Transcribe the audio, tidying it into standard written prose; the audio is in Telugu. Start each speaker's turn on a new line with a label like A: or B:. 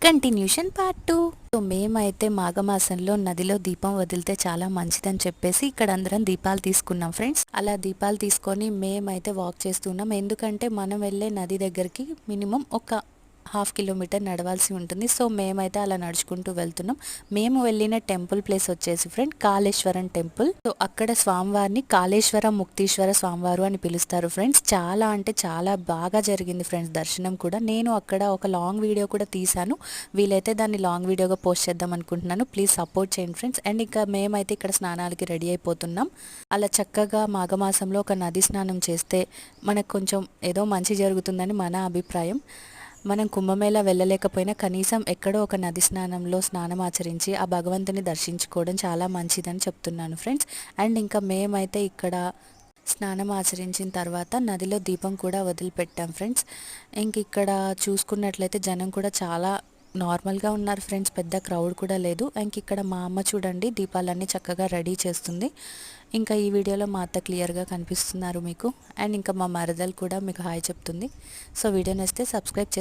A: Continuation part 2. సో మేమైతే మాఘమాసంలో నదిలో దీపం వదిలితే చాలా మంచిదని చెప్పేసి ఇక్కడ అందరం దీపాలు తీసుకున్నాం ఫ్రెండ్స్. అలా దీపాలు తీసుకొని మేమైతే వాక్ చేస్తున్నాం. ఎందుకంటే మనం వెళ్ళే నది దగ్గరికి మినిమం ఒక 1/2 కిలోమీటర్ నడవాల్సి ఉంటుంది. సో మేమైతే అలా నడుచుకుంటూ వెళ్తున్నాం. మేము వెళ్ళిన టెంపుల్ ప్లేస్ వచ్చేసి ఫ్రెండ్ కాళేశ్వరం టెంపుల్. సో అక్కడ స్వామివారిని కాళేశ్వర ముక్తీశ్వర స్వామివారు అని పిలుస్తారు ఫ్రెండ్స్. చాలా అంటే చాలా బాగా జరిగింది ఫ్రెండ్స్ దర్శనం కూడా. నేను అక్కడ ఒక లాంగ్ వీడియో కూడా తీశాను. వీలైతే దాన్ని లాంగ్ వీడియోగా పోస్ట్ చేద్దాం అనుకుంటున్నాను. ప్లీజ్ సపోర్ట్ చేయండి ఫ్రెండ్స్. అండ్ ఇంకా మేమైతే ఇక్కడ స్నానాలకి రెడీ అయిపోతున్నాం. అలా చక్కగా మాఘమాసంలో ఒక నది స్నానం చేస్తే మనకు కొంచెం ఏదో మంచి జరుగుతుందని మన అభిప్రాయం. మనం కుంభమేళా వెళ్ళలేకపోయినా కనీసం ఎక్కడో ఒక నది స్నానంలో స్నానం ఆచరించి ఆ భగవంతుని దర్శించుకోవడం చాలా మంచిదని చెప్తున్నాను ఫ్రెండ్స్. అండ్ ఇంకా మేమైతే ఇక్కడ స్నానం ఆచరించిన తర్వాత నదిలో దీపం కూడా వదిలిపెట్టాం ఫ్రెండ్స్. ఇంక ఇక్కడ చూసుకున్నట్లయితే జనం కూడా చాలా నార్మల్గా ఉన్నారు ఫ్రెండ్స్. పెద్ద క్రౌడ్ కూడా లేదు. ఇంక ఇక్కడ మా అమ్మ చూడండి దీపాలన్నీ చక్కగా రెడీ చేస్తుంది. ఇంకా ఈ వీడియోలో మా అత్త క్లియర్గా కనిపిస్తున్నారు మీకు. అండ్ ఇంకా మా మరదలు కూడా మీకు హాయ్ చెప్తుంది. సో వీడియో నచ్చితే సబ్స్క్రైబ్